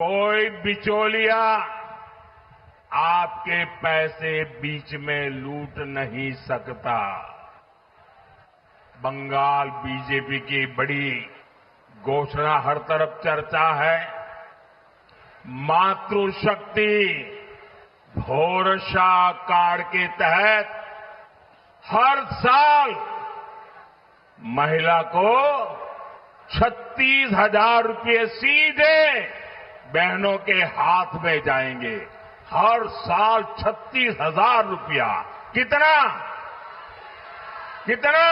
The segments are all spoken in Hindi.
कोई बिचौलिया आपके पैसे बीच में लूट नहीं सकता। बंगाल बीजेपी की बड़ी घोषणा हर तरफ चर्चा है। मातृशक्ति भरोसा कार्ड के तहत हर साल महिला को 36,000 रुपये सीधे बहनों के हाथ में जाएंगे। हर साल 36,000 रुपया। कितना कितना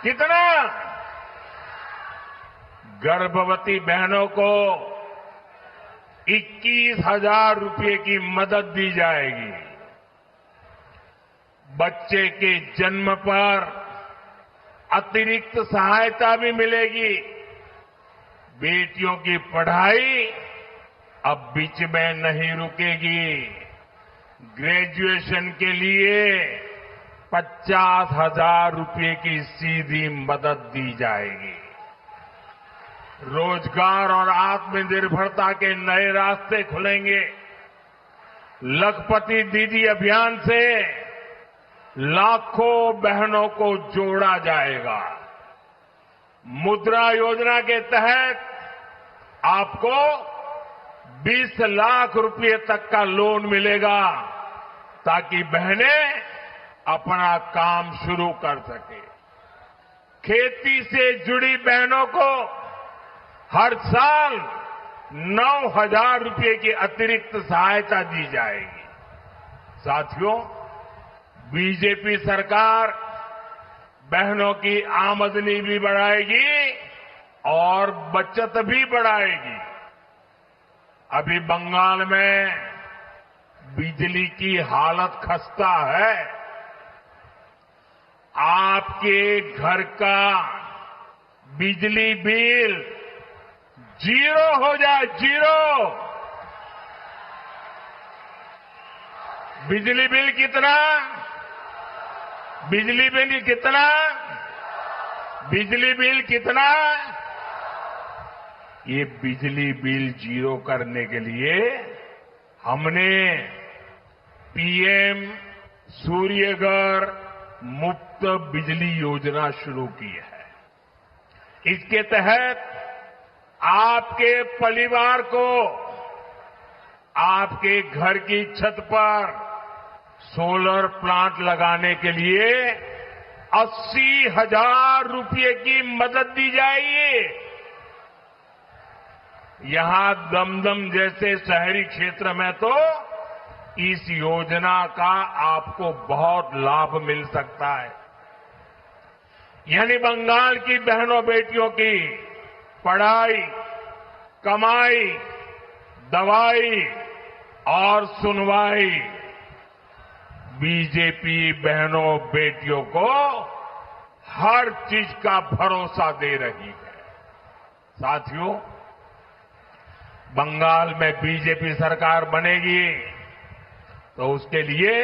कितना? गर्भवती बहनों को 21,000 रुपये की मदद दी जाएगी। बच्चे के जन्म पर अतिरिक्त सहायता भी मिलेगी। बेटियों की पढ़ाई अब बीच में नहीं रुकेगी। ग्रेजुएशन के लिए 50,000 रुपये की सीधी मदद दी जाएगी। रोजगार और आत्मनिर्भरता के नए रास्ते खुलेंगे। लखपति दीदी अभियान से लाखों बहनों को जोड़ा जाएगा। मुद्रा योजना के तहत आपको 20 लाख रुपये तक का लोन मिलेगा ताकि बहनें अपना काम शुरू कर सके। खेती से जुड़ी बहनों को हर साल 9,000 रुपये की अतिरिक्त सहायता दी जाएगी। साथियों, बीजेपी सरकार बहनों की आमदनी भी बढ़ाएगी और बचत भी बढ़ाएगी। अभी बंगाल में बिजली की हालत खस्ता है। आपके घर का बिजली बिल 0 हो जाए। 0। बिजली बिल कितना? बिजली बिल कितना? बिजली बिल कितना? ये बिजली बिल 0 करने के लिए हमने पीएम सूर्यघर मुफ्त बिजली योजना शुरू की है। इसके तहत आपके परिवार को आपके घर की छत पर सोलर प्लांट लगाने के लिए 80,000 रुपये की मदद दी जाएगी। यहां दमदम जैसे शहरी क्षेत्र में तो इस योजना का आपको बहुत लाभ मिल सकता है। यानी बंगाल की बहनों बेटियों की पढ़ाई, कमाई, दवाई और सुनवाई बीजेपी बहनों बेटियों को हर चीज का भरोसा दे रही है। साथियों, बंगाल में बीजेपी सरकार बनेगी तो उसके लिए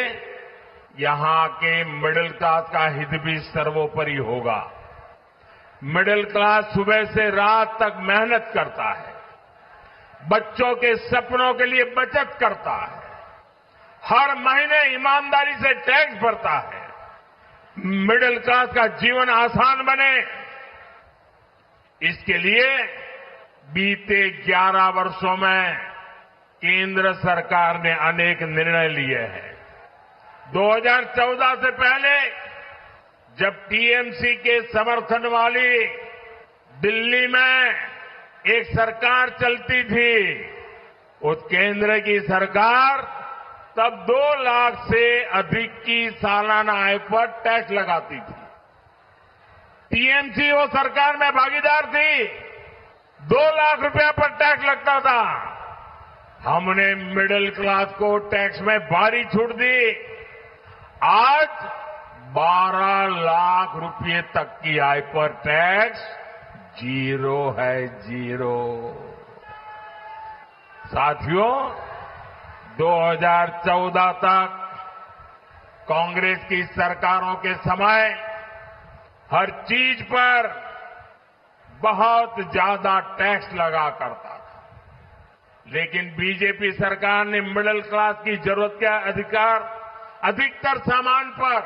यहां के मिडिल क्लास का हित भी सर्वोपरि होगा। मिडिल क्लास सुबह से रात तक मेहनत करता है, बच्चों के सपनों के लिए बचत करता है, हर महीने ईमानदारी से टैक्स भरता है। मिडिल क्लास का जीवन आसान बने, इसके लिए बीते 11 वर्षों में केंद्र सरकार ने अनेक निर्णय लिए हैं। 2014 से पहले जब टीएमसी के समर्थन वाली दिल्ली में एक सरकार चलती थी, उस केंद्र की सरकार तब 2 लाख से अधिक की सालाना आय पर टैक्स लगाती थी। टीएमसी वो सरकार में भागीदार थी। 2 लाख रुपया पर टैक्स लगता था। हमने मिडिल क्लास को टैक्स में भारी छूट दी। आज 12 लाख रुपये तक की आय पर टैक्स 0 है। 0। साथियों, 2014 तक कांग्रेस की सरकारों के समय हर चीज पर बहुत ज्यादा टैक्स लगा करता था। लेकिन बीजेपी सरकार ने मिडिल क्लास की जरूरत के अधिकतर सामान पर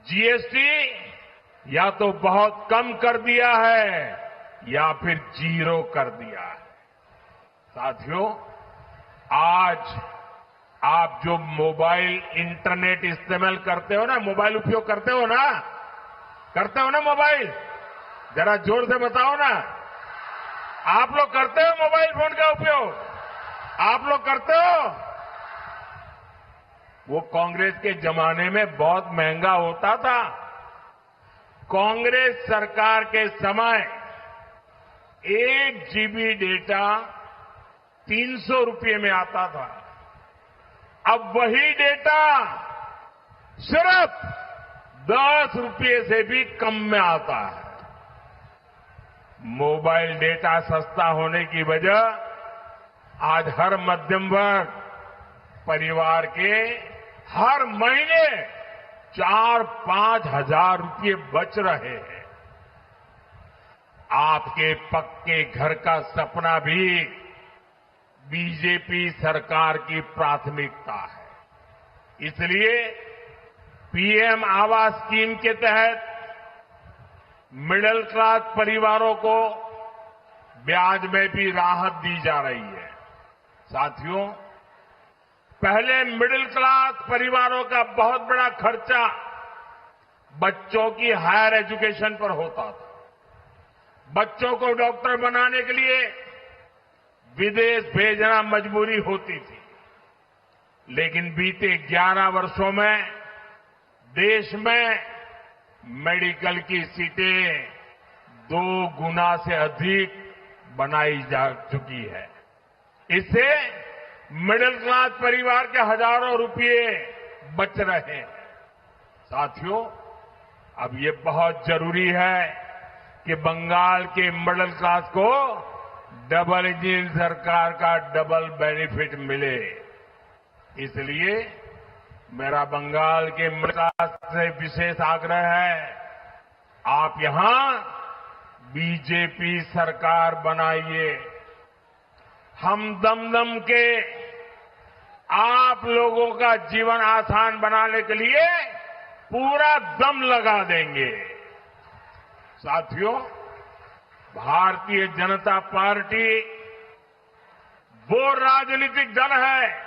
जीएसटी या तो बहुत कम कर दिया है या फिर जीरो कर दिया है। साथियों, आज आप जो मोबाइल इंटरनेट इस्तेमाल करते हो ना, मोबाइल उपयोग करते हो ना मोबाइल, जरा जोर से बताओ ना। आप लोग करते हो मोबाइल फोन का उपयोग? आप लोग करते हो? वो कांग्रेस के जमाने में बहुत महंगा होता था। कांग्रेस सरकार के समय 1 जीबी डेटा 300 रुपये में आता था। अब वही डेटा सिर्फ 10 रुपये से भी कम में आता है। मोबाइल डेटा सस्ता होने की वजह आज हर मध्यम वर्ग परिवार के हर महीने 4-5 हजार रुपये बच रहे हैं। आपके पक्के घर का सपना भी बीजेपी सरकार की प्राथमिकता है। इसलिए पीएम आवास स्कीम के तहत मिडिल क्लास परिवारों को ब्याज में भी राहत दी जा रही है। साथियों, पहले मिडिल क्लास परिवारों का बहुत बड़ा खर्चा बच्चों की हायर एजुकेशन पर होता था। बच्चों को डॉक्टर बनाने के लिए विदेश भेजना मजबूरी होती थी। लेकिन बीते 11 वर्षों में देश में मेडिकल की सीटें 2 गुना से अधिक बनाई जा चुकी है। इससे मिडिल क्लास परिवार के हजारों रुपये बच रहे हैं। साथियों, अब ये बहुत जरूरी है कि बंगाल के मिडिल क्लास को डबल इंजन सरकार का डबल बेनिफिट मिले। इसलिए मेरा बंगाल के मिडिल क्लास से विशेष आग्रह है, आप यहां बीजेपी सरकार बनाइए। हम दम के आप लोगों का जीवन आसान बनाने के लिए पूरा दम लगा देंगे। साथियों, भारतीय जनता पार्टी वो राजनीतिक दल है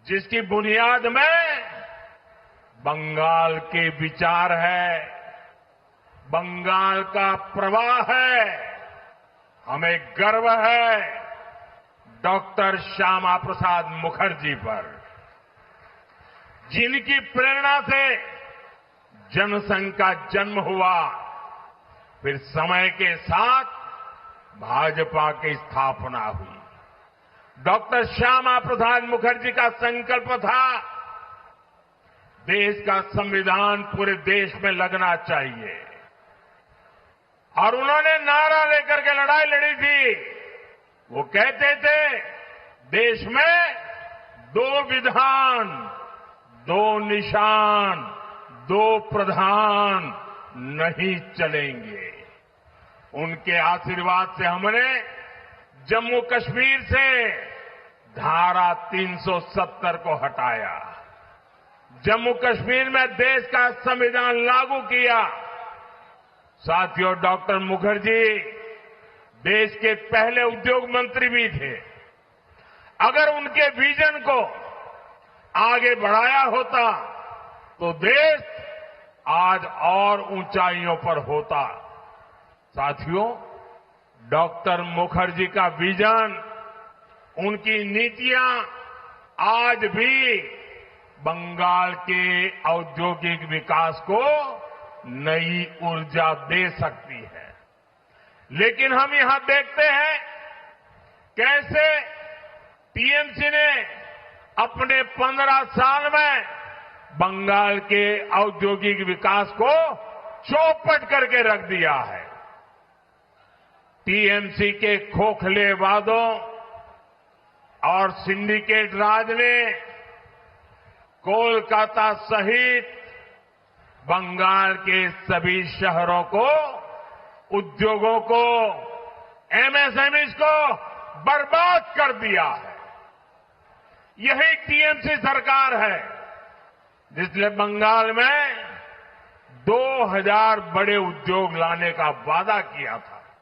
जिसकी बुनियाद में बंगाल के विचार है, बंगाल का प्रवाह है। हमें गर्व है डॉक्टर श्यामा प्रसाद मुखर्जी पर, जिनकी प्रेरणा से जनसंघ का जन्म हुआ, फिर समय के साथ भाजपा की स्थापना हुई। डॉक्टर श्यामा प्रसाद मुखर्जी का संकल्प था, देश का संविधान पूरे देश में लगना चाहिए। और उन्होंने नारा लेकर के लड़ाई लड़ी थी। वो कहते थे, देश में 2 विधान, 2 निशान, 2 प्रधान नहीं चलेंगे। उनके आशीर्वाद से हमने जम्मू कश्मीर से धारा 370 को हटाया, जम्मू कश्मीर में देश का संविधान लागू किया। साथियों, डॉक्टर मुखर्जी देश के पहले उद्योग मंत्री भी थे। अगर उनके विजन को आगे बढ़ाया होता तो देश आज और ऊंचाइयों पर होता। साथियों, डॉक्टर मुखर्जी का विजन, उनकी नीतियां आज भी बंगाल के औद्योगिक विकास को नई ऊर्जा दे सकती है। लेकिन हम यहां देखते हैं कैसे टीएमसी ने अपने 15 साल में बंगाल के औद्योगिक विकास को चौपट करके रख दिया है। टीएमसी के खोखले वादों और सिंडिकेट राज ने कोलकाता सहित बंगाल के सभी शहरों को, उद्योगों को, एमएसएमईज को बर्बाद कर दिया है। यही टीएमसी सरकार है जिसने बंगाल में 2000 बड़े उद्योग लाने का वादा किया था।